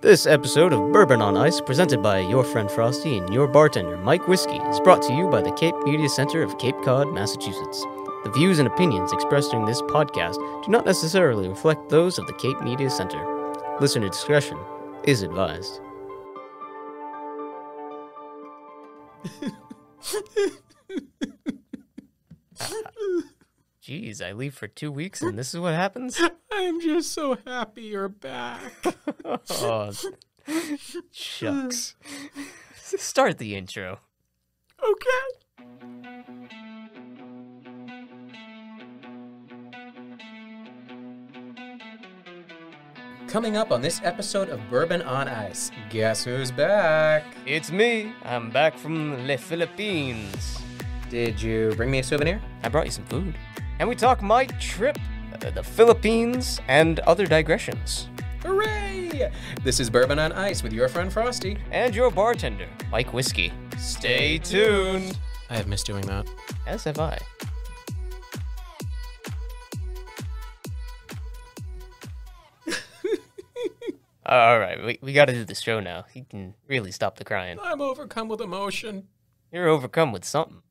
This episode of Bourbon on Ice, presented by your friend Frosty and your bartender Mike Whiskey, is brought to you by the Cape Media Center of Cape Cod, Massachusetts. The views and opinions expressed during this podcast do not necessarily reflect those of the Cape Media Center. Listener discretion is advised. Jeez, I leave for 2 weeks and this is what happens? I'm just so happy you're back. Oh, shucks. Start the intro. Okay. Coming up on this episode of Bourbon on Ice, guess who's back? It's me. I'm back from the Philippines. Did you bring me a souvenir? I brought you some food. And we talk my trip, the Philippines, and other digressions. Hooray! This is Bourbon on Ice with your friend Frosty. And your bartender, Mike Whiskey. Stay tuned. I have missed doing that. As have I. All right, we got to do the show now. You can really stop the crying. I'm overcome with emotion. You're overcome with something.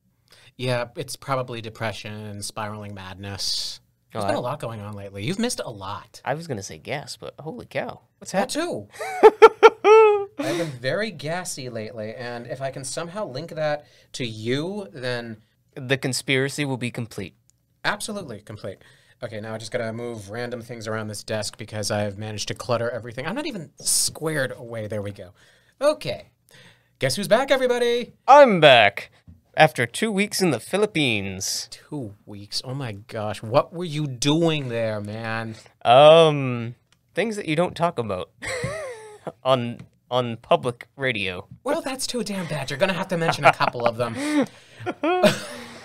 Yeah, it's probably depression, spiraling madness. There's Oh, been a lot going on lately. You've missed a lot. I was going to say gas, but holy cow. What's That happening? too. I've been very gassy lately, and if I can somehow link that to you, then The conspiracy will be complete. absolutely complete. Okay, now I just gotta move random things around this desk because I've managed to clutter everything. I'm not even squared away. There we go. Okay. Guess who's back, everybody? I'm back after 2 weeks in the Philippines. 2 weeks. Oh my gosh. What were you doing there, man? Things that you don't talk about on public radio. Well, that's too damn bad. You're gonna have to mention a couple of them.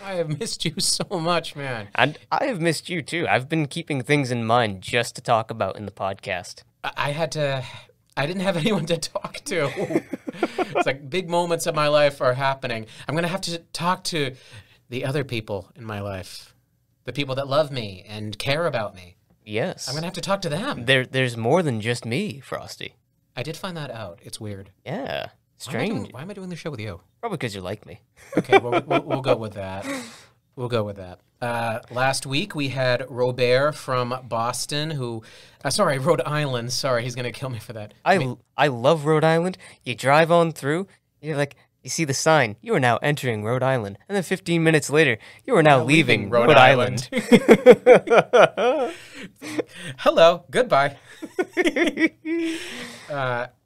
I have missed you so much, man. And I have missed you too. I've been keeping things in mind just to talk about in the podcast. I didn't have anyone to talk to. It's like big moments of my life are happening. I'm going to have to talk to the other people in my life, the people that love me and care about me. Yes. I'm going to have to talk to them. There's more than just me, Frosty. I did find that out. It's weird. Yeah. Strange. Why am I doing the show with you? Probably because you like me. Okay, well, we'll go with that. We'll go with that. Last week, we had Robert from Boston Rhode Island. Sorry, he's going to kill me for that. I love Rhode Island. You drive on through, you see the sign, you are now entering Rhode Island. And then 15 minutes later, you are now leaving Rhode Island. Hello, goodbye.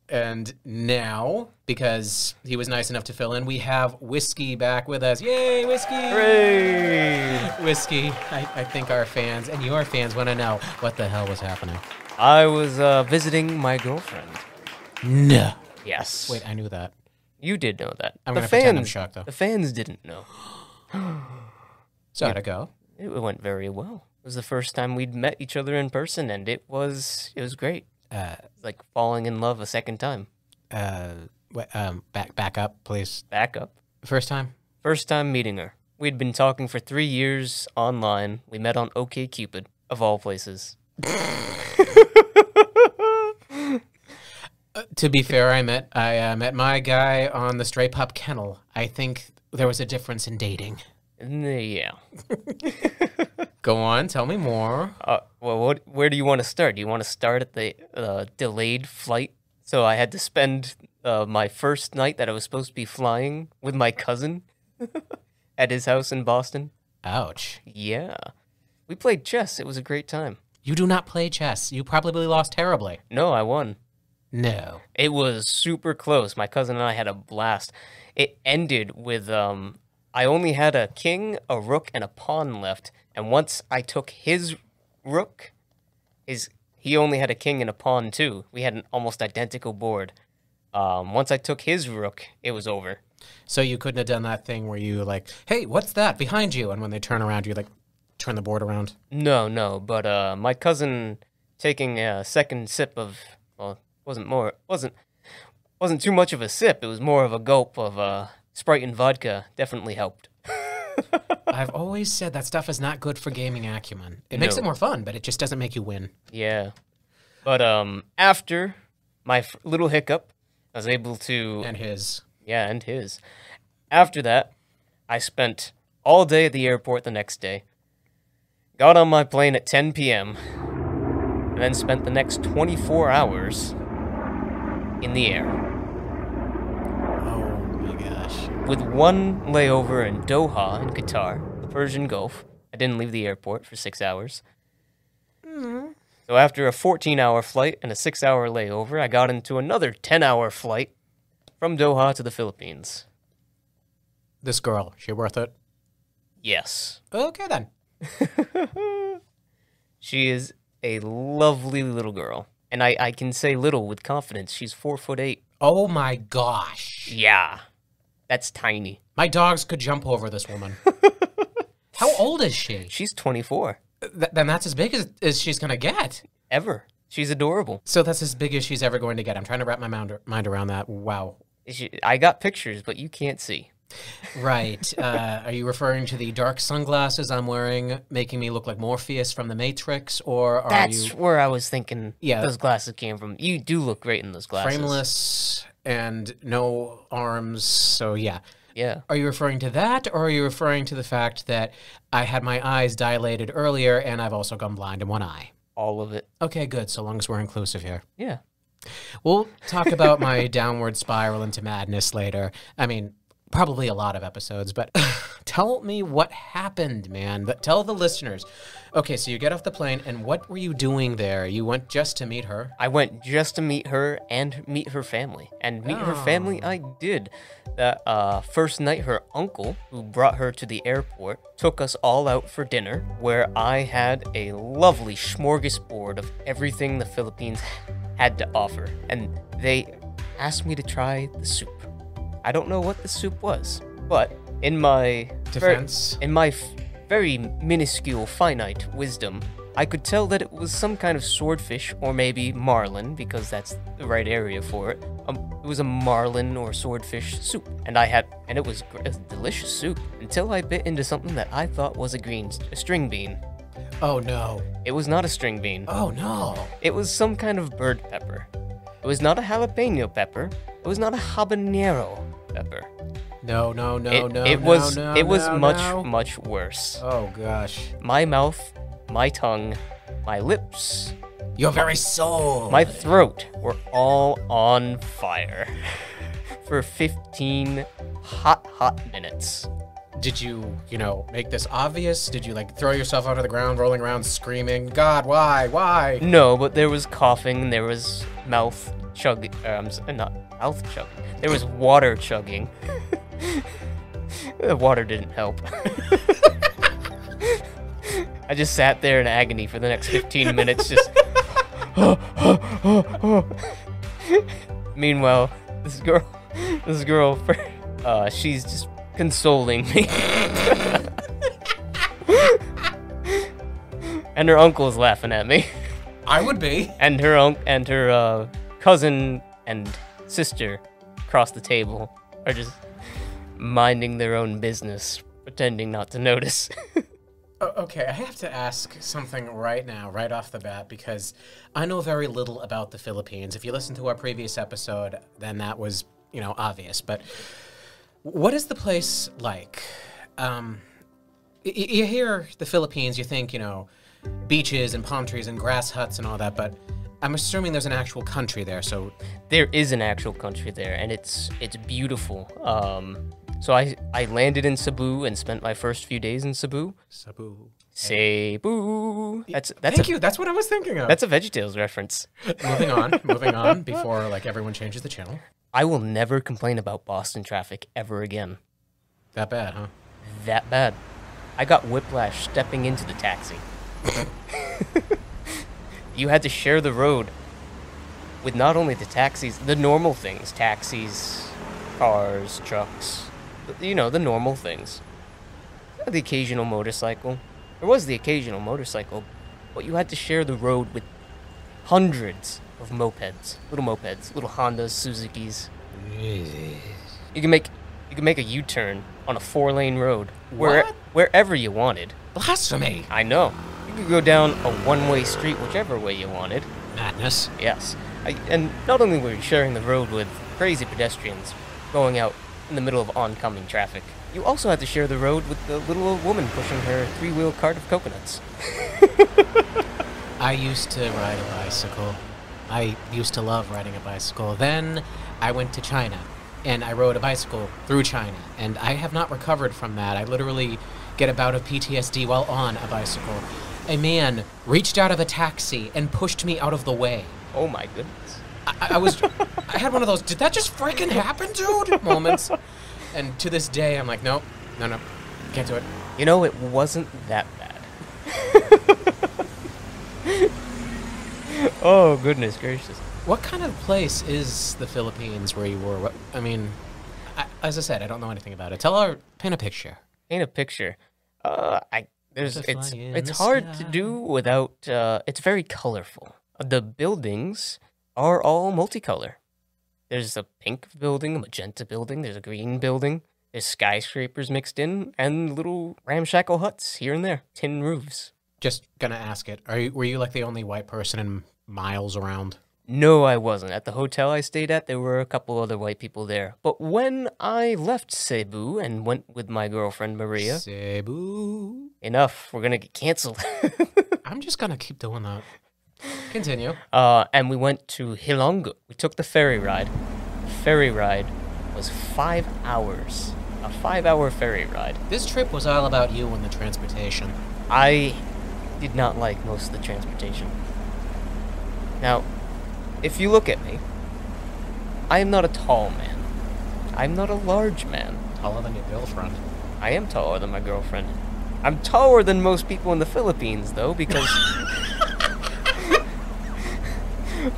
And now, because he was nice enough to fill in, we have Whiskey back with us. Yay, Whiskey! Hooray! Whiskey, I think our fans and your fans want to know what the hell was happening. I was visiting my girlfriend. No. Yes. Wait, I knew that. You did know that. I'm going to pretend I'm shocked, though. The fans didn't know. So how'd it go? It went very well. It was the first time we'd met each other in person, and it was great. Like falling in love a second time. Back up, please. Back up. First time? First time meeting her. We'd been talking for 3 years online. We met on OkCupid, of all places. To be fair, I met my guy on the Stray Pup Kennel. I think there was a difference in dating. Yeah. Go on, tell me more. Well, where do you want to start? Do you want to start at the delayed flight? So I had to spend my first night that I was supposed to be flying with my cousin at his house in Boston. Ouch. Yeah. We played chess. It was a great time. You do not play chess. You probably lost terribly. No, I won. No. It was super close. My cousin and I had a blast. It ended with I only had a king, a rook, and a pawn left. And once I took his rook, he only had a king and a pawn too. We had an almost identical board. Once I took his rook, it was over. So you couldn't have done that thing where you like, hey, what's that behind you? And when they turn around, you like turn the board around. No. But my cousin taking a second sip of, well, wasn't too much of a sip. It was more of a gulp of Sprite and vodka. Definitely helped. I've always said that stuff is not good for gaming acumen. It makes it more fun, but it just doesn't make you win. Yeah. But after my little hiccup, I was able to... And his. Yeah, and his. After that, I spent all day at the airport the next day, got on my plane at 10 p.m., and then spent the next 24 hours in the air. Oh my gosh. With one layover in Doha in Qatar, the Persian Gulf. I didn't leave the airport for 6 hours. So after a 14-hour flight and a 6-hour layover, I got into another 10-hour flight from Doha to the Philippines. This girl, she worth it? Yes. Okay then. She is a lovely little girl. And I can say little with confidence. She's 4'8". Oh my gosh. Yeah. That's tiny. My dogs could jump over this woman. How old is she? She's 24. Then that's as big as she's going to get. Ever. She's adorable. So that's as big as she's ever going to get. I'm trying to wrap my mind around that. Wow. I got pictures, but you can't see. Right. Are you referring to the dark sunglasses I'm wearing, making me look like Morpheus from The Matrix, or are That's you where I was thinking Yeah. those glasses came from. You do look great in those glasses. frameless and no arms? So yeah. Yeah. Are you referring to that, or are you referring to the fact that I had my eyes dilated earlier and I've also gone blind in one eye? All of it. Okay, good. So long as we're inclusive here. Yeah. We'll talk about my downward spiral into madness later. I mean, probably a lot of episodes, but tell me what happened, man. Tell the listeners. Okay, so you get off the plane, and what were you doing there? You went just to meet her? I went just to meet her and meet her family. And meet her family, I did. That first night, her uncle, who brought her to the airport, took us all out for dinner, where I had a lovely smorgasbord of everything the Philippines had to offer. And they asked me to try the soup. I don't know what the soup was, but in my Defense? very minuscule, finite wisdom, I could tell that it was some kind of swordfish or maybe marlin, because that's the right area for it. It was a marlin or swordfish soup, and it was a delicious soup until I bit into something that I thought was a string bean. Oh, no. It was not a string bean. Oh, no. It was some kind of bird pepper. It was not a jalapeno pepper. It was not a habanero pepper. No. It was much worse. Oh, gosh. My mouth, my tongue, my lips, Your very soul. my throat were all on fire for 15 hot minutes. Did you make this obvious? Did you, throw yourself onto the ground, rolling around, screaming, God, why? No, but there was coughing, there was mouth chugging, not mouth chugging. There was water chugging. The water didn't help. I just sat there in agony for the next 15 minutes, just... Meanwhile, this girl, she's just consoling me. And her uncle's laughing at me. I would be. And her cousin and sister across the table are just minding their own business, pretending not to notice. Okay, I have to ask something right now, right off the bat, because I know very little about the Philippines. If you listen to our previous episode, then that was, obvious. But what is the place like? You hear the Philippines, you think, beaches and palm trees and grass huts and all that, but I'm assuming there's an actual country there, so... There is an actual country there, and it's beautiful. So I landed in Cebu and spent my first few days in Cebu. Cebu. Cebu. Thank you. That's what I was thinking of. That's a VeggieTales reference. Moving on, before everyone changes the channel. I will never complain about Boston traffic ever again. That bad, huh? That bad. I got whiplash stepping into the taxi. You had to share the road with not only the taxis, the normal things, taxis, cars, trucks, the normal things. The occasional motorcycle. There was the occasional motorcycle, but you had to share the road with hundreds of mopeds, little Hondas, Suzukis. You can make a U-turn on a 4-lane road wherever you wanted. Blasphemy! I know. You could go down a one-way street whichever way you wanted. Madness. Yes. And not only were you sharing the road with crazy pedestrians going out in the middle of oncoming traffic, you also had to share the road with the little old woman pushing her three-wheel cart of coconuts. I used to ride a bicycle. I used to love riding a bicycle. Then I went to China, and I rode a bicycle through China, and I have not recovered from that. I literally get a bout of PTSD while on a bicycle. A man reached out of a taxi and pushed me out of the way. Oh my goodness. I had one of those, did that just freaking happen, dude? Moments. And to this day, I'm like, no, can't do it. You know, it wasn't that bad. Oh, goodness gracious. What kind of place is the Philippines where you were? As I said, I don't know anything about it. Paint a picture. Paint a picture. It's the hard sky. to do without, it's very colorful. The buildings are all multicolor. There's a pink building, a magenta building, there's a green building, there's skyscrapers mixed in, and little ramshackle huts here and there, tin roofs. Just gonna ask it. Were you like the only white person in miles around? No, I wasn't. At the hotel I stayed at, there were a couple other white people there. But when I left Cebu and went with my girlfriend Maria... Cebu. Enough, we're gonna get canceled. I'm just gonna keep doing that. Continue. And we went to Hilonggo. We took the ferry ride. The ferry ride was 5 hours. A 5-hour ferry ride. This trip was all about you and the transportation. I did not like most of the transportation. Now, if you look at me, I am not a tall man. I'm not a large man. Taller than your girlfriend. I am taller than my girlfriend. I'm taller than most people in the Philippines, though, because...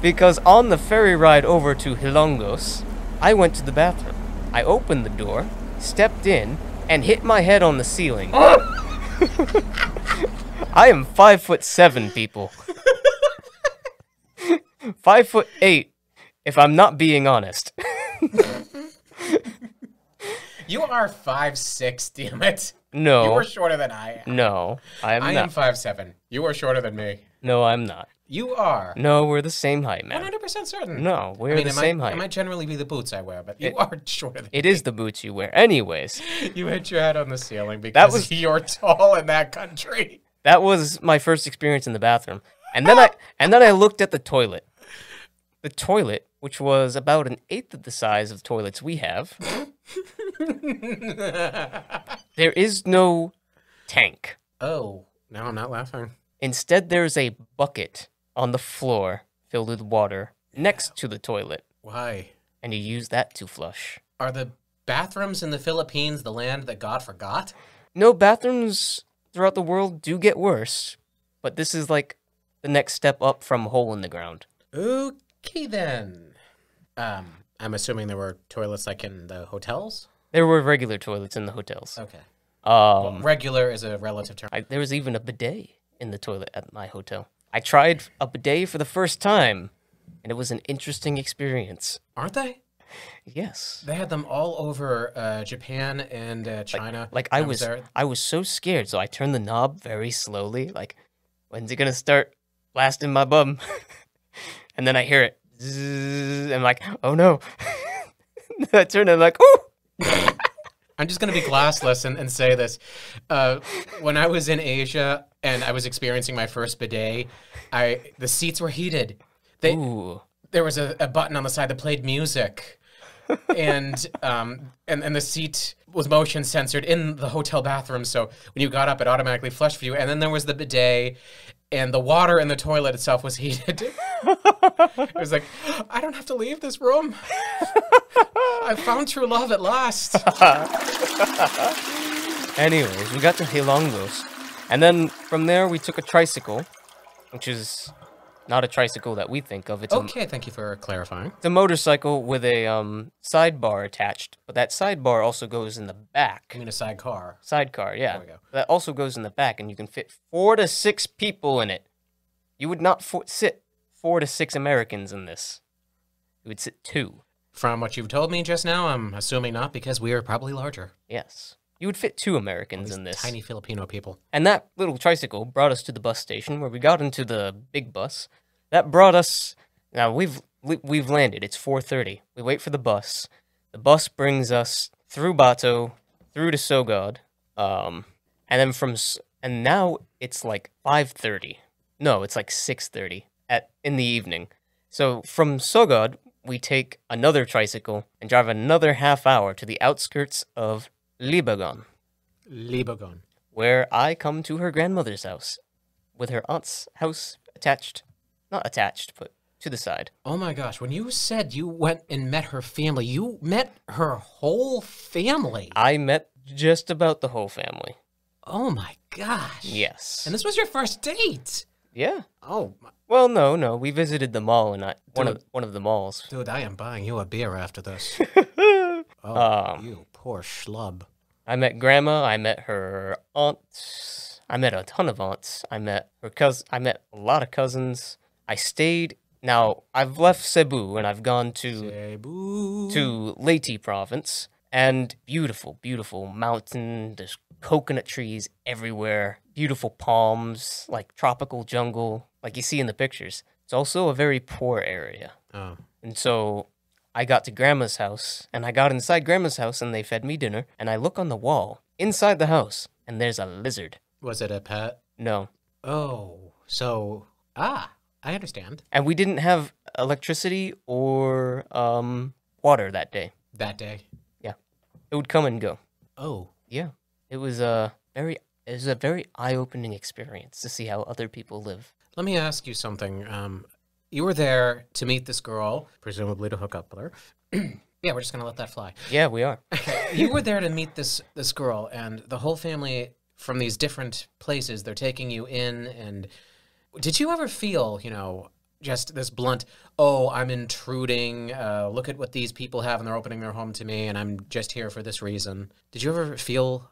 because on the ferry ride over to Hilongos, I went to the bathroom. I opened the door, stepped in, and hit my head on the ceiling. I am 5'7", people. 5'8", if I'm not being honest. You are 5'6", damn it. No. You are shorter than I am. No, I am I not. am 5'7". You are shorter than me. No, I'm not. You are. No, we're the same height, man. 100% certain. No, we're the same height. It might generally be the boots I wear, but you are shorter than me. It is the boots you wear. Anyways. You hit your head on the ceiling because you're tall in that country. That was my first experience in the bathroom. And then I looked at the toilet. The toilet, which was about an eighth of the size of toilets we have. There is no tank. Oh, now I'm not laughing. Instead, there's a bucket on the floor filled with water next to the toilet. Why? And you use that to flush. Are the bathrooms in the Philippines the land that God forgot? No, bathrooms throughout the world do get worse, but this is like the next step up from hole in the ground. Okay, then. I'm assuming there were toilets like in the hotels? There were regular toilets in the hotels. Okay. Well, regular is a relative term. There was even a bidet in the toilet at my hotel. I tried a bidet for the first time, and it was an interesting experience. Aren't they? Yes. They had them all over Japan and China. I was so scared, so I turned the knob very slowly. Like, when's it gonna start blasting my bum? And then I hear it. Zzz, I'm like, oh no. I turned and I'm like, ooh. I'm just going to be glassless and say this. When I was in Asia and I was experiencing my first bidet, the seats were heated. There was a button on the side that played music. And the seat was motion censored in the hotel bathroom. So when you got up, it automatically flushed for you. And then there was the bidet, and the water in the toilet itself was heated. It was like, I don't have to leave this room. I found true love at last. Anyways, we got to Hilongos. And then from there, we took a tricycle, which is not a tricycle that we think of. Okay, thank you for clarifying. It's a motorcycle with a sidebar attached, but that sidebar also goes in the back. I mean a sidecar. Sidecar, yeah. There we go. That also goes in the back, and you can fit 4 to 6 people in it. You would not sit 4 to 6 Americans in this. You would sit 2. From what you've told me just now, I'm assuming not, because we are probably larger. Yes. You would fit 2 Americans in this. Tiny Filipino people. And that little tricycle brought us to the bus station, where we got into the big bus that brought us. Now we've landed. It's 4:30. We wait for the bus. The bus brings us through Bato, through to Sogod, and then and now it's like 5:30. No, it's like 6:30 in the evening. So from Sogod, we take another tricycle and drive another half hour to the outskirts of Libagon, where I come to her grandmother's house, with her aunt's house not attached, but to the side. Oh my gosh, when you said you went and met her family, you met her whole family. I met just about the whole family. Oh my gosh. Yes. And this was your first date. Yeah. Oh. Well, no. We visited the mall, and one of the malls. Dude, I am buying you a beer after this. You poor schlub. I met Grandma. I met her aunt. I met a ton of aunts. I met her cousin. I met a lot of cousins. I stayed. Now I've left Cebu and I've gone to Leyte province, and beautiful, beautiful mountain. There's coconut trees everywhere. Beautiful palms, like tropical jungle, like you see in the pictures. It's also a very poor area. Oh. And so I got to Grandma's house, and I got inside Grandma's house, and they fed me dinner, and I look on the wall inside the house, and there's a lizard. Was it a pet? No. Oh, so, I understand. And we didn't have electricity or water that day. That day? Yeah. It would come and go. Oh. Yeah. It was a very eye-opening experience to see how other people live. Let me ask you something. You were there to meet this girl, presumably to hook up with her. Yeah, we're just going to let that fly. Yeah, we are. You were there to meet this girl, and the whole family from these different places, they're taking you in, and did you ever feel, just this blunt, oh, I'm intruding, look at what these people have, and they're opening their home to me, and I'm just here for this reason? Did you ever feel,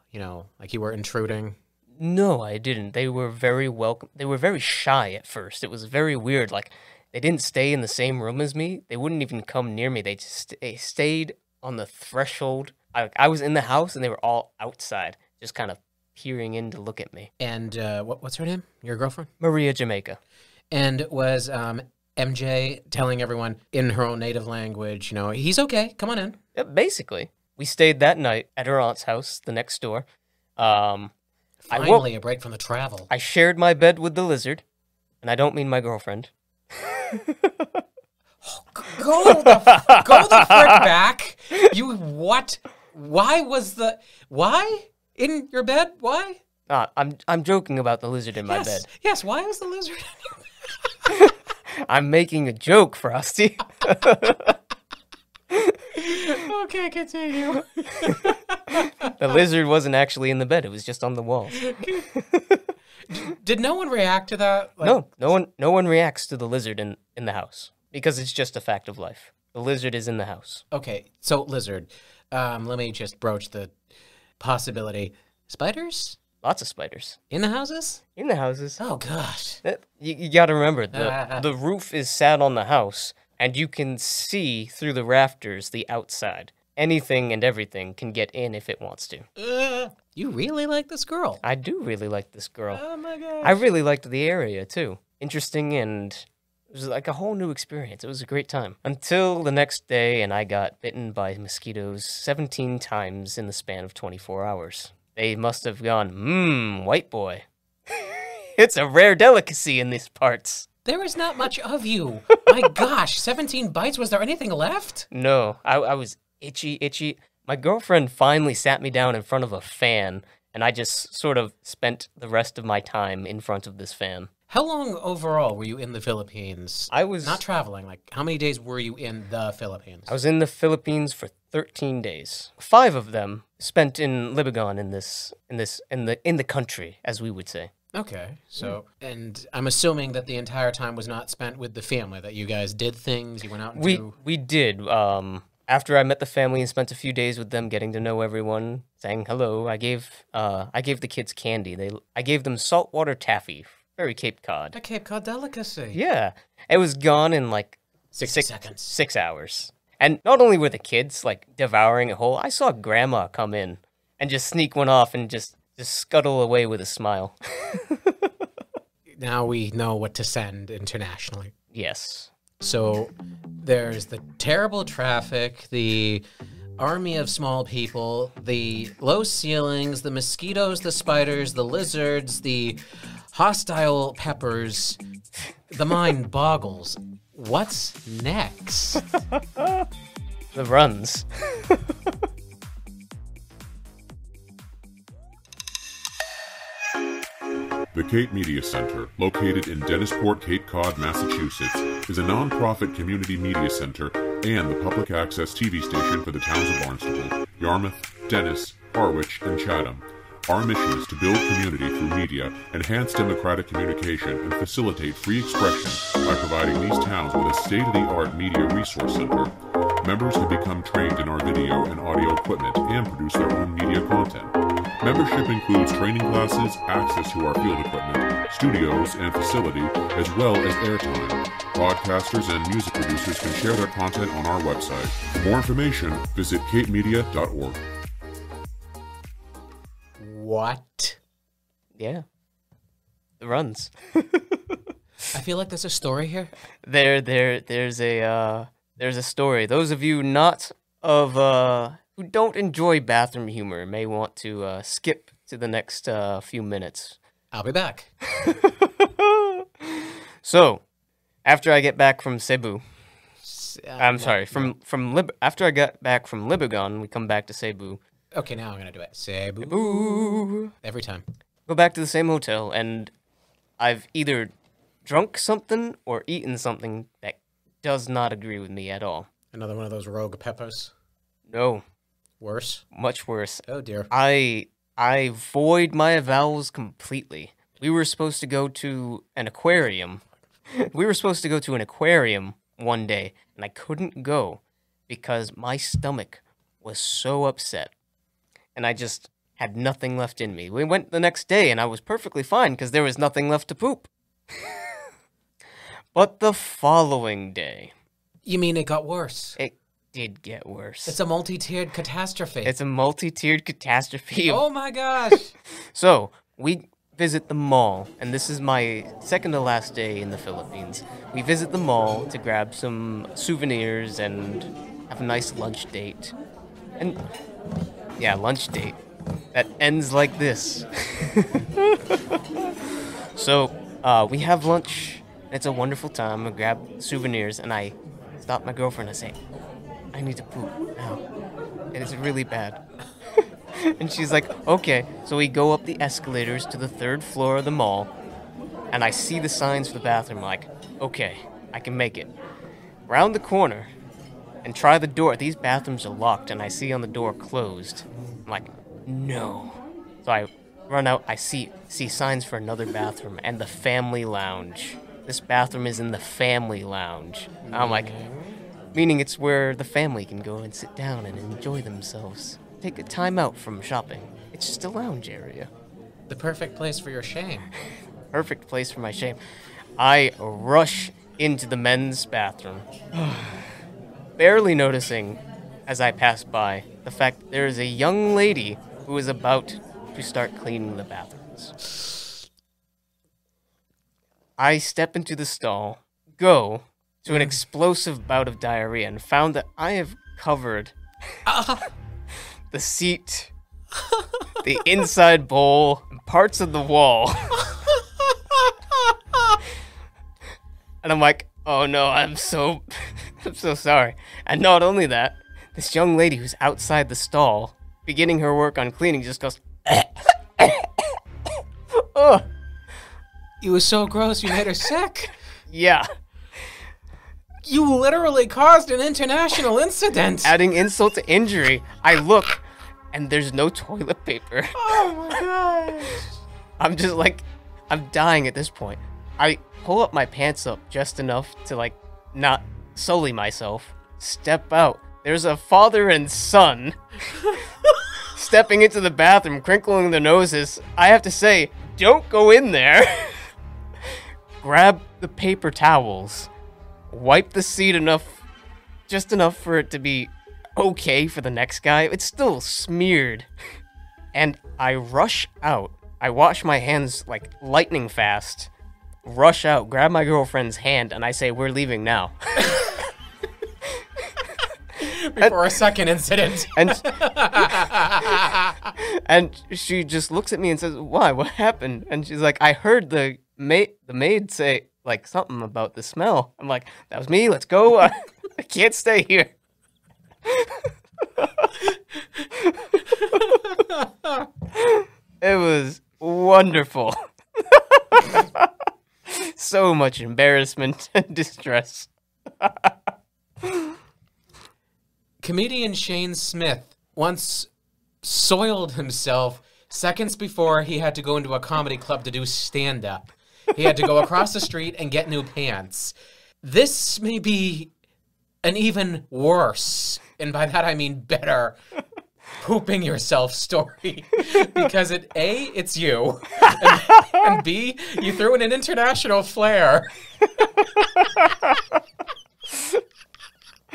like you were intruding? No, I didn't. They were very welcome. They were very shy at first. It was very weird. Like, they didn't stay in the same room as me. They wouldn't even come near me. They stayed on the threshold. I was in the house, and they were all outside, just kind of peering in to look at me. And what's her name? Your girlfriend? Maria Jamaica. And was MJ telling everyone in her own native language, he's okay, come on in? Yeah, basically. We stayed that night at her aunt's house, the next door. Finally, a break from the travel. I shared my bed with the lizard, and I don't mean my girlfriend. Go the frick back. You what? Why? In your bed? Why? I'm joking about the lizard in my bed. Yes, why is the lizard in your bed? I'm making a joke, Frosty. Okay, continue. The lizard wasn't actually in the bed. It was just on the walls. Did no one react to that? No one reacts to the lizard in the house because it's just a fact of life. The lizard is in the house. Okay, so lizard. Let me just broach the possibility. Spiders? Lots of spiders. In the houses? In the houses. Oh, gosh. You got to remember, the roof is sat on the house, and you can see through the rafters the outside. Anything and everything can get in if it wants to. You really like this girl? I do really like this girl. Oh, my gosh. I really liked the area, too. Interesting, and it was like a whole new experience. It was a great time. Until the next day, and I got bitten by mosquitoes 17 times in the span of 24 hours. They must have gone, white boy. It's a rare delicacy in these parts. There is not much of you. My gosh, 17 bites. Was there anything left? No, I was itchy. My girlfriend finally sat me down in front of a fan, and I just sort of spent the rest of my time in front of this fan. How long overall were you in the Philippines? I was not traveling. Like, how many days were you in the Philippines? I was in the Philippines for 13 days. 5 of them spent in Libagon in the country, as we would say. Okay, so, and I'm assuming that the entire time was not spent with the family, that you guys did things, you went out and We did. After I met the family and spent a few days with them, getting to know everyone, saying hello, I gave the kids candy. I gave them saltwater taffy, very Cape Cod. A Cape Cod delicacy. Yeah, it was gone in like 60 seconds. 6 hours. And not only were the kids like devouring it whole, I saw Grandma come in and just sneak one off and just scuttle away with a smile. Now we know what to send internationally. Yes. So there's the terrible traffic, the army of small people, the low ceilings, the mosquitoes, the spiders, the lizards, the hostile peppers. The mind boggles. What's next? The runs. The Cape Media Center, located in Dennisport, Cape Cod, Massachusetts, is a non-profit community media center and the public access TV station for the towns of Barnstable, Yarmouth, Dennis, Harwich, and Chatham. Our mission is to build community through media, enhance democratic communication, and facilitate free expression by providing these towns with a state-of-the-art media resource center. Members can become trained in our video and audio equipment and produce their own media content. Membership includes training classes, access to our field equipment, studios, and facility, as well as airtime. Podcasters and music producers can share their content on our website. For more information, visit capemedia.org. What? Yeah. The runs. I feel like there's a story here. There's a story. Those of you not of who don't enjoy bathroom humor may want to skip to the next few minutes. I'll be back. So, after I get back from Cebu, after I got back from Libagon, we come back to Cebu. Okay, now I'm gonna do it. Cebu. Cebu. Every time. Go back to the same hotel, and I've either drunk something or eaten something that does not agree with me at all. Another one of those rogue peppers. No. Worse? Much worse. Oh, dear. I void my avowals completely. We were supposed to go to an aquarium. One day, and I couldn't go because my stomach was so upset. And I just had nothing left in me. We went the next day, and I was perfectly fine because there was nothing left to poop. But the following day... You mean it got worse? It did get worse. It's a multi-tiered catastrophe. It's a multi-tiered catastrophe. Oh my gosh! So, we visit the mall, and this is my second to last day in the Philippines. We visit the mall to grab some souvenirs and have a nice lunch date. And, yeah, lunch date. That ends like this. So, we have lunch. It's a wonderful time. We grab souvenirs, and I stop my girlfriend and say, I need to poop now. And it's really bad. And she's like, okay. So we go up the escalators to the 3rd floor of the mall, and I see the signs for the bathroom. I'm like, okay, I can make it. Round the corner and try the door. These bathrooms are locked, and I see on the door closed. I'm like, no. So I run out. I see signs for another bathroom and the family lounge. This bathroom is in the family lounge. I'm like, meaning it's where the family can go and sit down and enjoy themselves. Take a time out from shopping. It's just a lounge area. The perfect place for your shame. Perfect place for my shame. I rush into the men's bathroom, barely noticing as I pass by the fact that there is a young lady who is about to start cleaning the bathrooms. I step into the stall, go to an explosive bout of diarrhea, and found that I have covered the seat, the inside bowl, and parts of the wall. And I'm like, oh no, I'm so sorry. And not only that, this young lady who's outside the stall, beginning her work on cleaning, just goes, ugh. You were so gross, you made her sick. Yeah. You literally caused an international incident. Adding insult to injury, I look, and there's no toilet paper. Oh my gosh. I'm just like, I'm dying at this point. I pull up my pants up just enough to like not sully myself, step out. There's a father and son stepping into the bathroom, crinkling their noses. I have to say, don't go in there. Grab the paper towels, wipe the seat just enough for it to be okay for the next guy. It's still smeared. And I rush out. I wash my hands like lightning fast. rush out, grab my girlfriend's hand, and I say, "We're leaving now." Before a second incident. And she just looks at me and says, "Why? What happened?" And she's like, "I heard the maid say like something about the smell." I'm like, "That was me. Let's go. I can't stay here." It was wonderful. So much embarrassment and distress. Comedian Shane Smith once soiled himself seconds before he had to go into a comedy club to do stand-up. He had to go across the street and get new pants. This may be an even worse, and by that I mean better, pooping yourself story. Because it's you, and B, you threw in an international flair.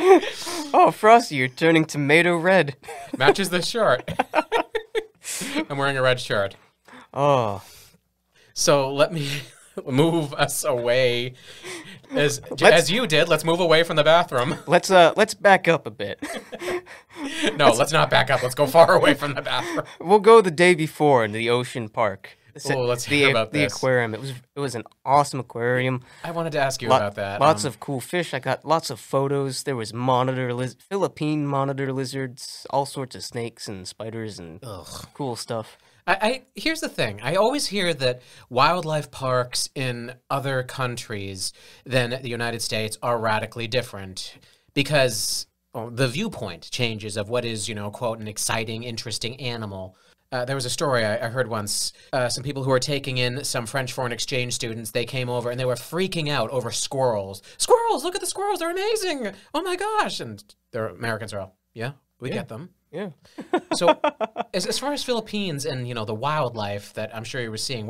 Oh, Frosty, you're turning tomato red. Matches the shirt. I'm wearing a red shirt. Oh. So let me move us away. As you did, let's move away from the bathroom. Let's back up a bit. No, let's not back up. Let's go far away from the bathroom. We'll go the day before in the ocean park. Oh, let's hear about the this. aquarium. It was an awesome aquarium. I wanted to ask you about that. Lots of cool fish. I got lots of photos. There was Philippine monitor lizards, all sorts of snakes and spiders and cool stuff. Here's the thing. I always hear that wildlife parks in other countries than the United States are radically different because the viewpoint changes of what is, quote, an exciting, interesting animal. There was a story I heard once. Some people who were taking in some French foreign exchange students, they came over and they were freaking out over squirrels. Squirrels! Look at the squirrels! They're amazing! Oh my gosh! And the Americans are all, yeah, we get them. Yeah. So as far as Philippines and, the wildlife that I'm sure you were seeing,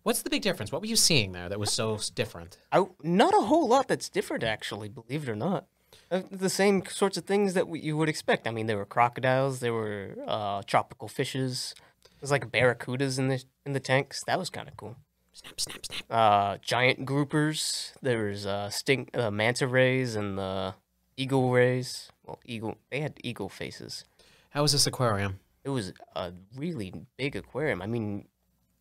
what's the big difference? What were you seeing there that was so different? Not a whole lot that's different, actually, believe it or not. The same sorts of things that you would expect. I mean, there were crocodiles, there were tropical fishes. There's like barracudas in the tanks. That was kind of cool. Snap, snap, snap. Giant groupers. There was manta rays and the eagle rays. Well, they had eagle faces. How was this aquarium? It was a really big aquarium. I mean,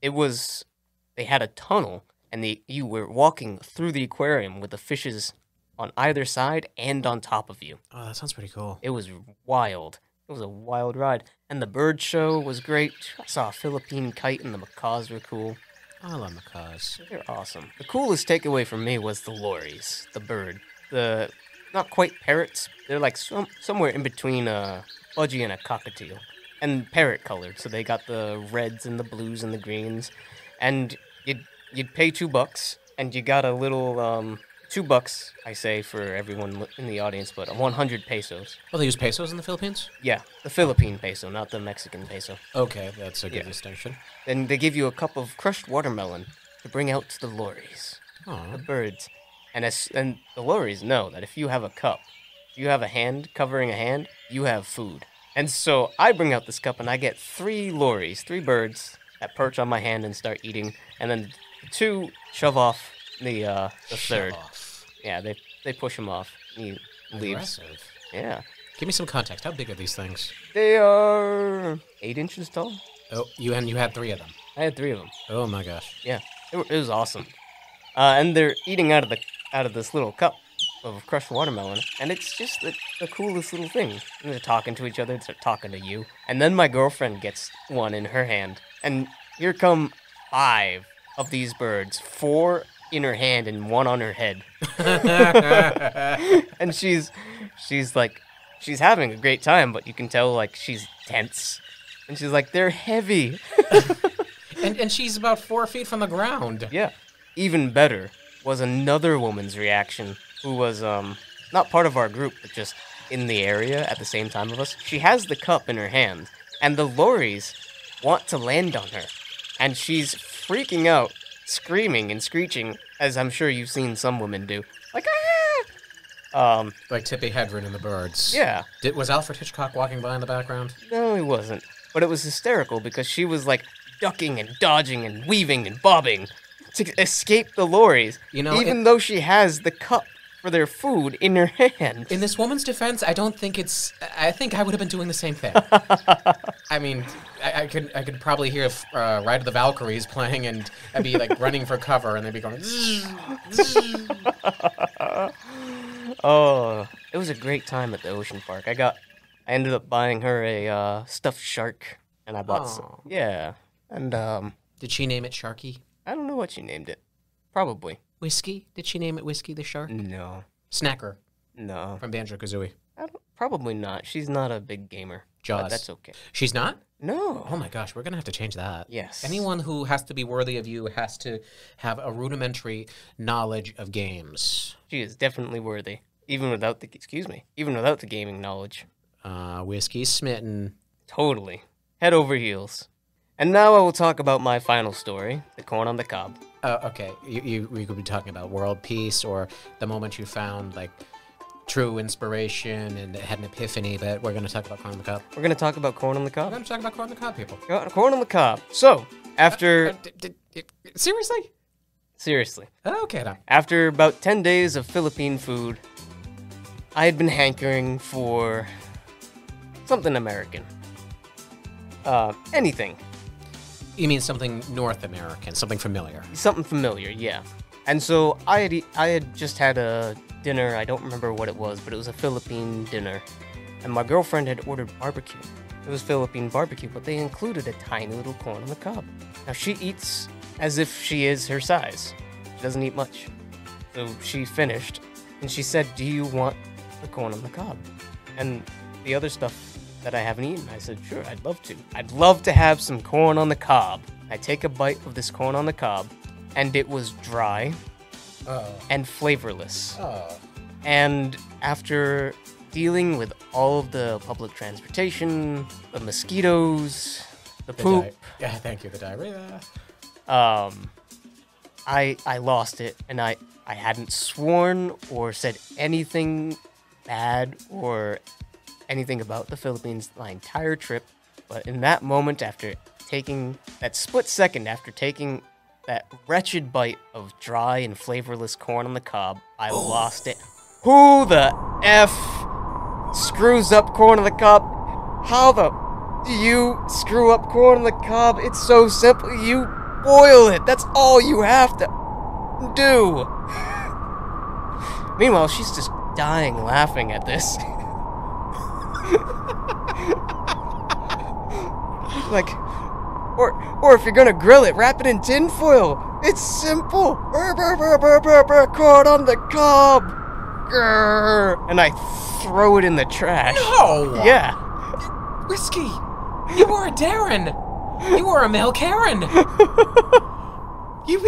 they had a tunnel, and you were walking through the aquarium with the fishes on either side and on top of you. Oh, that sounds pretty cool. It was wild. It was a wild ride. And the bird show was great. I saw a Philippine kite, and the macaws were cool. I love macaws. They're awesome. The coolest takeaway for me was the lories, the bird. The not quite parrots. They're like somewhere in between a budgie and a cockatiel. And parrot colored, so they got the reds and the blues and the greens. And you'd pay $2, and you got a little $2, I say, for everyone in the audience, but 100 pesos. Oh, they use pesos in the Philippines? Yeah, the Philippine peso, not the Mexican peso. Okay, that's a good distinction. Then they give you a cup of crushed watermelon to bring out to the lories, Oh, the birds. And the lories know that if you have a cup, if you have a hand covering a hand, you have food. And so I bring out this cup, and I get 3 lories, 3 birds that perch on my hand and start eating, and then 2 shove off the third. off. Yeah, they push him off. He leaves. Aggressive. Yeah. Give me some context. How big are these things? They are 8 inches tall. Oh, you had 3 of them. I had 3 of them. Oh my gosh. Yeah, it was awesome. And they're eating out of this little cup of crushed watermelon, and it's just the coolest little thing. And they're talking to each other, they're talking to you. And then my girlfriend gets one in her hand, and here come 5 of these birds, 4 in her hand and 1 on her head. And she's having a great time, but you can tell like she's tense. And she's like, they're heavy. And she's about 4 feet from the ground. Yeah. Even better was another woman's reaction who was not part of our group, but just in the area at the same time of us. She has the cup in her hand, and the lories want to land on her. And she's freaking out, screaming and screeching, as I'm sure you've seen some women do. Like, ah! Like Tippi Hedren in The Birds. Yeah. Was Alfred Hitchcock walking by in the background? No, he wasn't. But it was hysterical because she was like ducking and dodging and weaving and bobbing to escape the lorries. You know, even though she has the cup for their food in her hand. In this woman's defense, I don't think it's. I think I would have been doing the same thing. I mean, I could probably hear Ride of the Valkyries playing, and I'd be like running for cover, and they'd be going. Oh, it was a great time at the ocean park. I ended up buying her a stuffed shark, and I bought some. Yeah, and Did she name it Sharky? I don't know what she named it. Probably. Whiskey? Did she name it Whiskey the Shark? No. Snacker No. from Banjo-Kazooie. Probably not. She's not a big gamer. Jaws. But that's okay. She's not? No. Oh my gosh, we're going to have to change that. Yes. Anyone who has to be worthy of you has to have a rudimentary knowledge of games. She is definitely worthy. Even without the gaming knowledge. Whiskey smitten. Totally. Head over heels. And now I will talk about my final story, the corn on the cob. Okay, we could be talking about world peace or the moment you found, like, true inspiration and had an epiphany, but we're going to talk about corn on the cob. We're going to talk about corn on the We're cob. going to talk about corn on the cob, people. Corn on the cob. So, after... Seriously? Seriously. Okay, then. After about 10 days of Philippine food, I had been hankering for something American. Anything. You mean something North American, something familiar? Something familiar, yeah. And so I had just had a dinner. I don't remember what it was, but it was a Philippine dinner. And my girlfriend had ordered barbecue. It was Philippine barbecue, but they included a tiny little corn on the cob. Now she eats as if she is her size. She doesn't eat much. So she finished, and she said, "Do you want the corn on the cob?" And the other stuff that I haven't eaten. I said, "Sure, I'd love to. I'd love to have some corn on the cob." I take a bite of this corn on the cob, and it was dry and flavorless. And after dealing with all of the public transportation, the mosquitoes, the poop, Yeah, thank you, the diarrhea. I lost it, and I hadn't sworn or said anything bad or anything about the Philippines my entire trip, but in that moment, after taking that split second after taking that wretched bite of dry and flavorless corn on the cob, I lost it. Who the F screws up corn on the cob? How the do you screw up corn on the cob? It's so simple. You boil it. That's all you have to do. Meanwhile, she's just dying laughing at this. Like, or if you're gonna grill it, wrap it in tin foil. It's simple. Corn on the cob. Grr. And I throw it in the trash. No! Yeah. Whiskey! You were a Darren! You were a Mel Karen! You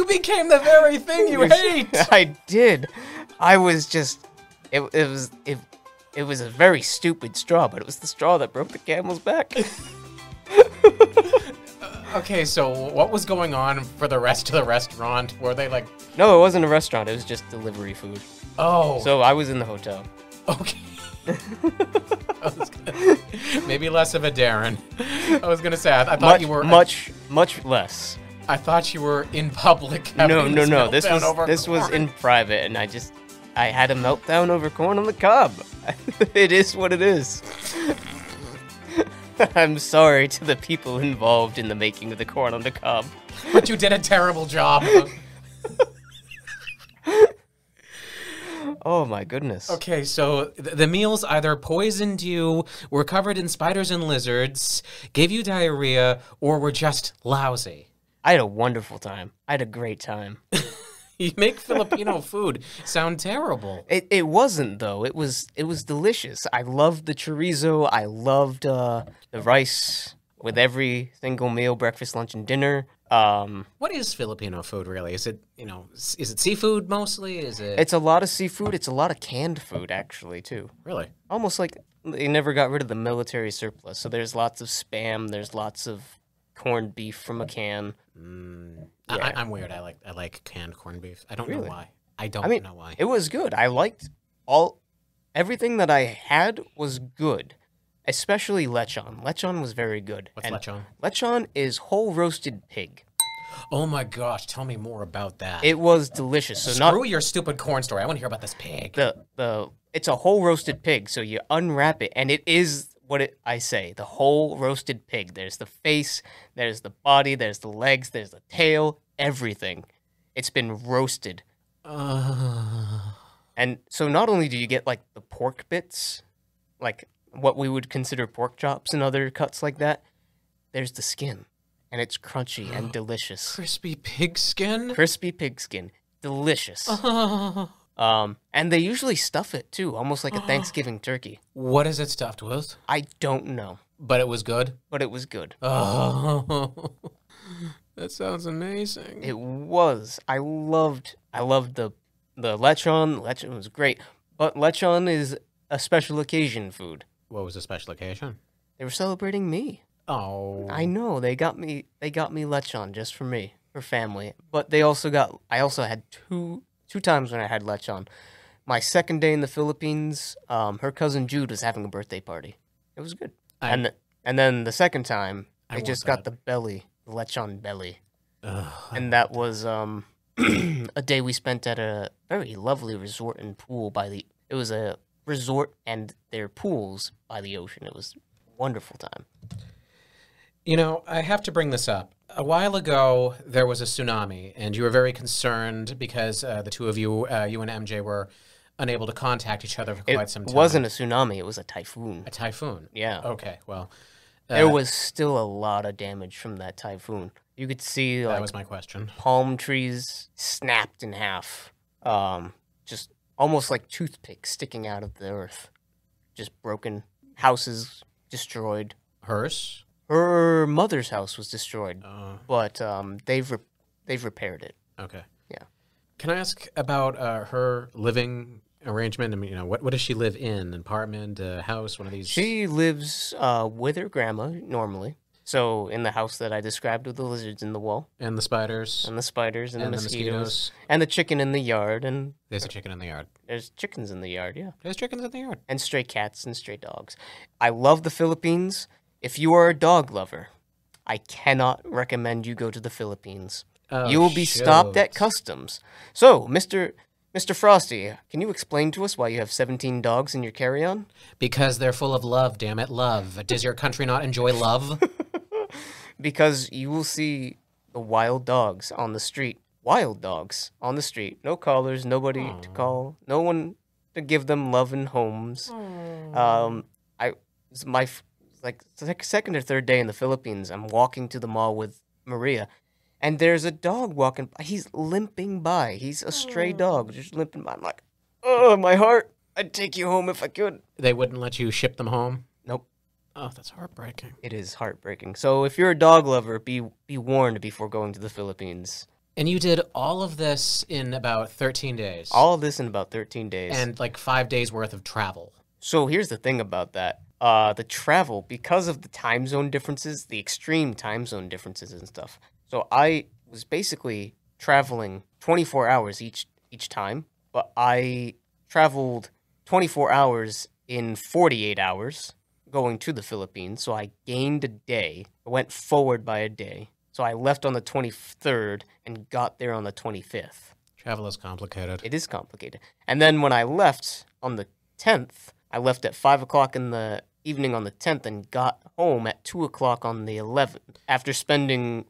became the very thing you hate! I did. I was just... It was a very stupid straw, but it was the straw that broke the camel's back. Okay, so what was going on for the rest of the restaurant? Were they like... No, it wasn't a restaurant. It was just delivery food. Oh. So I was in the hotel. Okay. Maybe less of a Darren. I was gonna say, I thought you were... Much less. I thought you were in public. No. This was in private, and I had a meltdown over corn on the cob. It is what it is. I'm sorry to the people involved in the making of the corn on the cob. But you did a terrible job. Oh my goodness. Okay, so the meals either poisoned you, were covered in spiders and lizards, gave you diarrhea, or were just lousy. I had a wonderful time. I had a great time. You make Filipino food sound terrible. It wasn't though. It was delicious. I loved the chorizo. I loved the rice with every single meal, breakfast, lunch, and dinner. What is Filipino food really? Is it is it seafood mostly? It's a lot of seafood. It's a lot of canned food actually too. Really? Almost like they never got rid of the military surplus. So there's lots of Spam. There's lots of corned beef from a can. Yeah. I'm weird. I like canned corned beef. I don't know why. I don't know why. It was good. I liked everything that I had was good, especially lechon. Lechon was very good. What's lechon? Lechon is whole roasted pig. Oh my gosh, tell me more about that. It was delicious. So Screw your stupid corn story. I want to hear about this pig. it's a whole roasted pig. So you unwrap it, and it is I say, the whole roasted pig. There's the face, there's the body, there's the legs, there's the tail, everything. It's been roasted. And so not only do you get like the pork bits, like what we would consider pork chops and other cuts like that, there's the skin, and it's crunchy and delicious. Crispy pig skin? Crispy pig skin. Delicious. And they usually stuff it too, almost like a Thanksgiving turkey. What is it stuffed with? I don't know. But it was good? But it was good. Oh, that sounds amazing. It was. I loved the lechon. Lechon was great. But lechon is a special occasion food. What was the special occasion? They were celebrating me. Oh. I know. They got me lechon just for me, for family. But I also had two times when I had lechon. My second day in the Philippines, her cousin Jude was having a birthday party. It was good. And then the second time, I just got the lechon belly. And that was a day we spent at a very lovely resort and pool it was a resort and their pools by the ocean. It was a wonderful time. You know, I have to bring this up. A while ago, there was a tsunami, and you were very concerned because the two of you, you and MJ, were unable to contact each other for quite some time. It wasn't a tsunami. It was a typhoon. A typhoon? Yeah. Okay, well. There was still a lot of damage from that typhoon. You could see that was my question. Palm trees snapped in half, just almost like toothpicks sticking out of the earth. Just broken. Houses destroyed. Hers? Her mother's house was destroyed, but they've repaired it. Okay. Yeah. Can I ask about her living arrangement? I mean, what does she live in? An apartment, a house, one of these? She lives with her grandma normally. So in the house that I described with the lizards in the wall. And the spiders. And the spiders and the mosquitoes. And the chicken in the yard. And there's a chicken in the yard. There's chickens in the yard, yeah. There's chickens in the yard. And stray cats and stray dogs. I love the Philippines. If you are a dog lover, I cannot recommend you go to the Philippines. Oh, you will be stopped at customs. So, Mr. Frosty, can you explain to us why you have 17 dogs in your carry-on? Because they're full of love, damn it, love. Does your country not enjoy love? Because you will see the wild dogs on the street. Wild dogs on the street. No callers, nobody to call, no one to give them love and homes. Like second or third day in the Philippines, I'm walking to the mall with Maria, and there's a dog walking by. He's limping by. He's a stray dog, just limping by. I'm like, oh, my heart. I'd take you home if I could. They wouldn't let you ship them home? Nope. Oh, that's heartbreaking. It is heartbreaking. So if you're a dog lover, be warned before going to the Philippines. And you did all of this in about 13 days? All of this in about 13 days. And like 5 days worth of travel. So here's the thing about that. The travel, because of the time zone differences, the extreme time zone differences and stuff. So I was basically traveling 24 hours each time, but I traveled 24 hours in 48 hours going to the Philippines. So I gained a day. I went forward by a day. So I left on the 23rd and got there on the 25th. Travel is complicated. It is complicated. And then when I left on the 10th, I left at 5 o'clock in the evening on the 10th and got home at 2 o'clock on the 11th after spending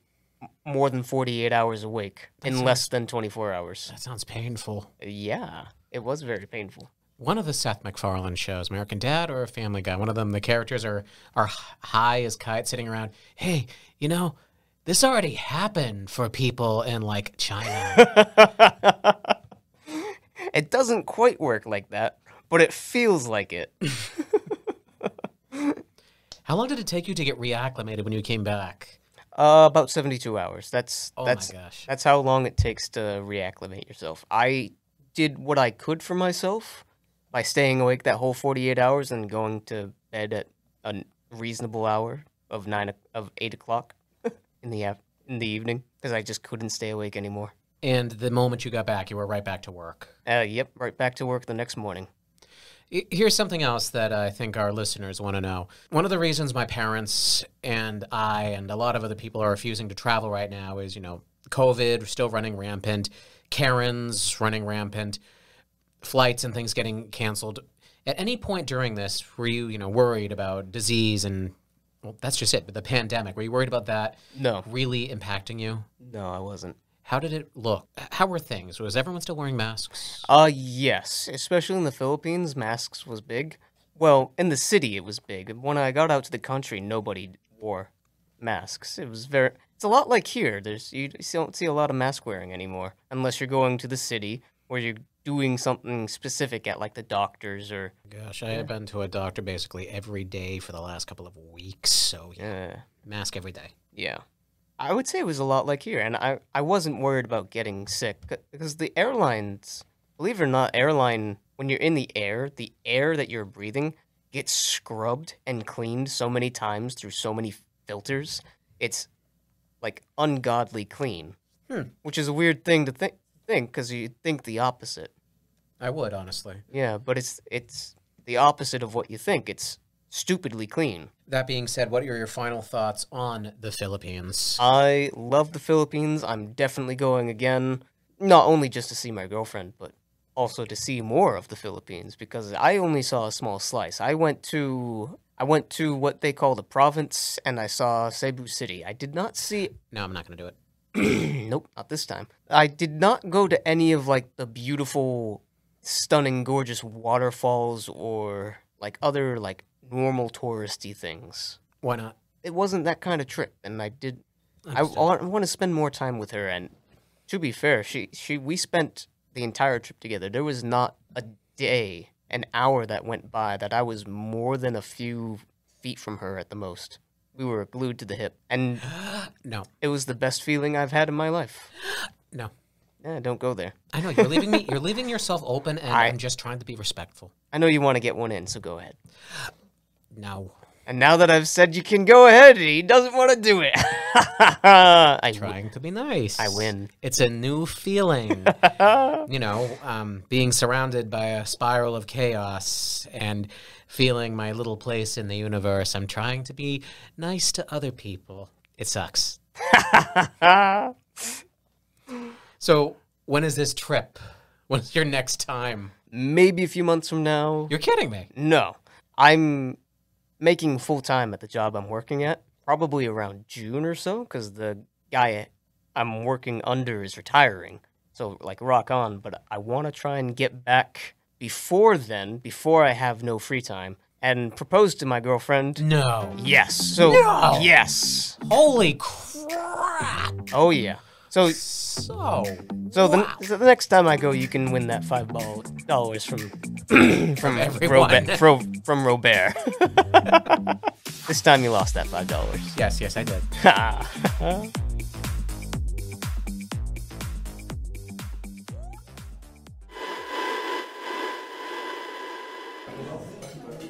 more than 48 hours awake in less than 24 hours. That sounds painful. Yeah, it was very painful. One of the Seth MacFarlane shows, American Dad or Family Guy, one of them, the characters are high as kites sitting around. Hey, this already happened for people in, like, China. It doesn't quite work like that, but it feels like it. How long did it take you to get reacclimated when you came back? About 72 hours. That's my gosh. That's how long it takes to reacclimate yourself. I did what I could for myself by staying awake that whole 48 hours and going to bed at a reasonable hour of 8 o'clock in the evening because I just couldn't stay awake anymore. And the moment you got back, you were right back to work. Yep, right back to work the next morning. Here's something else that I think our listeners want to know. One of the reasons my parents and I and a lot of other people are refusing to travel right now is, COVID still running rampant, Karens running rampant, flights and things getting canceled. At any point during this, were you, worried about disease and, well, that's just it, but the pandemic, were you worried about that No. really impacting you? No, I wasn't. How did it look? How were things? Was everyone still wearing masks? Yes. Especially in the Philippines, masks was big. Well, in the city, it was big. When I got out to the country, nobody wore masks. It's a lot like here. You don't see a lot of mask wearing anymore, unless you're going to the city where you're doing something specific at like the doctors or. Gosh, I have been to a doctor basically every day for the last couple of weeks, so mask every day. Yeah. I would say it was a lot like here, and I wasn't worried about getting sick because the airlines, believe it or not, when you're in the air that you're breathing gets scrubbed and cleaned so many times through so many filters. It's like ungodly clean, which is a weird thing to think because you think the opposite. I would, honestly. Yeah, but it's the opposite of what you think. It's stupidly clean. That being said, what are your final thoughts on the Philippines? I love the Philippines. I'm definitely going again, not only just to see my girlfriend, but also to see more of the Philippines because I only saw a small slice. I went to what they call the province, and I saw Cebu City. I did not see. No, I'm not going to do it. Nope, not this time. I did not go to any of like the beautiful, stunning, gorgeous waterfalls or like other like normal touristy things. Why not? It wasn't that kind of trip, and I want to spend more time with her. And to be fair, we spent the entire trip together. There was not a day, an hour that went by that I was more than a few feet from her at the most. We were glued to the hip, and no, it was the best feeling I've had in my life. No. Yeah, don't go there. I know, you're leaving me. You're leaving yourself open, and I'm just trying to be respectful. I know you want to get one in, so go ahead. No. And now that I've said you can go ahead, he doesn't want to do it. Trying to be nice. I win. It's a new feeling. Being surrounded by a spiral of chaos and feeling my little place in the universe. I'm trying to be nice to other people. It sucks. So, when is this trip? When's your next time? Maybe a few months from now. You're kidding me. No. I'm making full-time at the job I'm working at, probably around June or so, because the guy I'm working under is retiring. So, like, rock on. But I want to try and get back before then, before I have no free time, and propose to my girlfriend. No. Yes. So, no. Yes. Holy crap. Oh, yeah. So wow. the next time I go, you can win that $5 from everyone. from Robert. This time you lost that $5. Yes, I did.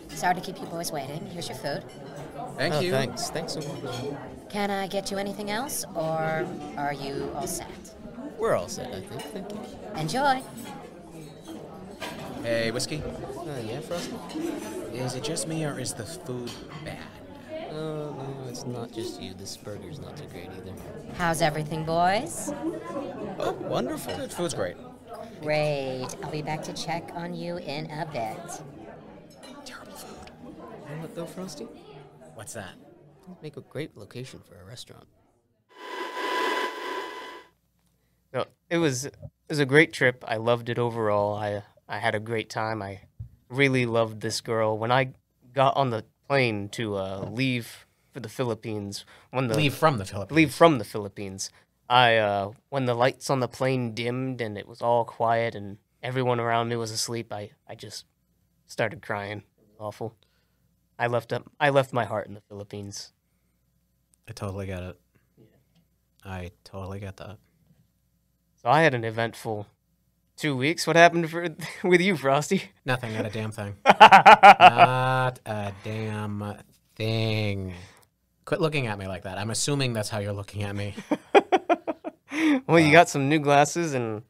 Sorry to keep you boys waiting. Here's your food. Thank you. Thanks so much. Can I get you anything else, or are you all set? We're all set, I think. Thank you. Enjoy. Hey, whiskey? Yeah, Frosty? Is it just me, or is the food bad? No, it's not just you. This burger's not too great either. How's everything, boys? Oh, wonderful. Good, food's great. Great. I'll be back to check on you in a bit. Terrible food. You know what, though, Frosty? What's that? It'd make a great location for a restaurant. No, it was a great trip. I loved it overall. I had a great time. I really loved this girl. When I got on the plane to leave for the Philippines, Leave from the Philippines. When the lights on the plane dimmed and it was all quiet and everyone around me was asleep, I just started crying. Awful. I left my heart in the Philippines. I totally get it. Yeah. I totally get that. So I had an eventful 2 weeks. What happened with you, Frosty? Nothing, not a damn thing. Not a damn thing. Quit looking at me like that. I'm assuming that's how you're looking at me. Well, you got some new glasses and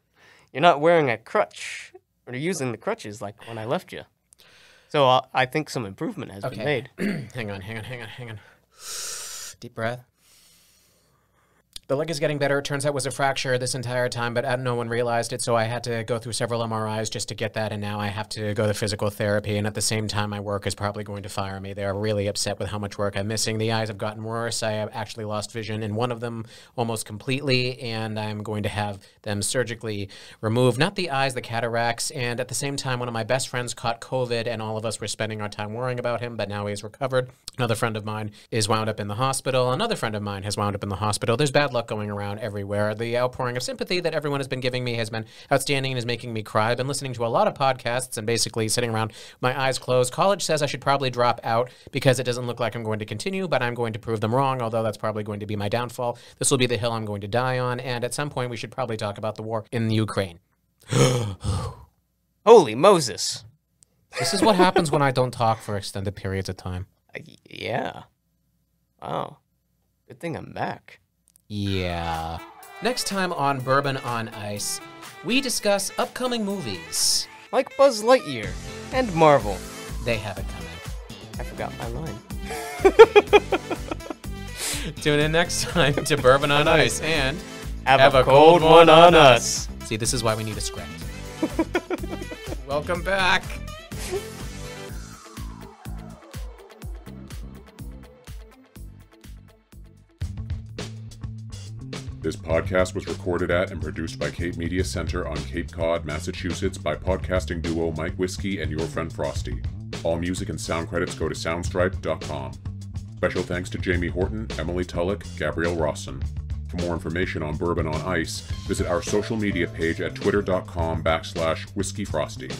you're not wearing a crutch or using the crutches like when I left you. So I think some improvement has been made. Hang on. Deep breath. The leg is getting better. It turns out it was a fracture this entire time, but no one realized it, so I had to go through several MRIs just to get that, and now I have to go to physical therapy, and at the same time, my work is probably going to fire me. They're really upset with how much work I'm missing. The eyes have gotten worse. I have actually lost vision in one of them almost completely, and I'm going to have them surgically removed. Not the eyes, the cataracts, and at the same time, one of my best friends caught COVID, and all of us were spending our time worrying about him, but now he's recovered. Another friend of mine is wound up in the hospital. Another friend of mine has wound up in the hospital. There's bad luck going around everywhere. The outpouring of sympathy that everyone has been giving me has been outstanding and is making me cry. I've been listening to a lot of podcasts and basically sitting around with my eyes closed. College says I should probably drop out because it doesn't look like I'm going to continue, but I'm going to prove them wrong, although that's probably going to be my downfall. This will be the hill I'm going to die on, and at some point we should probably talk about the war in Ukraine. Holy Moses. This is what happens when I don't talk for extended periods of time. Yeah. Wow. Good thing I'm back. Yeah. Next time on Bourbon on Ice, we discuss upcoming movies. Like Buzz Lightyear and Marvel. They have it coming. I forgot my line. Tune in next time to Bourbon on Ice and Have a cold one on us. See, this is why we need a script. Welcome back. This podcast was recorded at and produced by Cape Media Center on Cape Cod, Massachusetts by podcasting duo Mike Whiskey and your friend Frosty. All music and sound credits go to soundstripe.com. Special thanks to Jamie Horton, Emily Tulloch, Gabrielle Rawson. For more information on Bourbon on Ice, visit our social media page at twitter.com/whiskeyfrosty.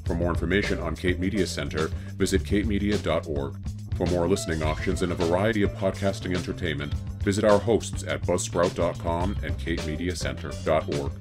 For more information on Cape Media Center, visit capemedia.org. For more listening options and a variety of podcasting entertainment, visit our hosts at buzzsprout.com and capemediacenter.org.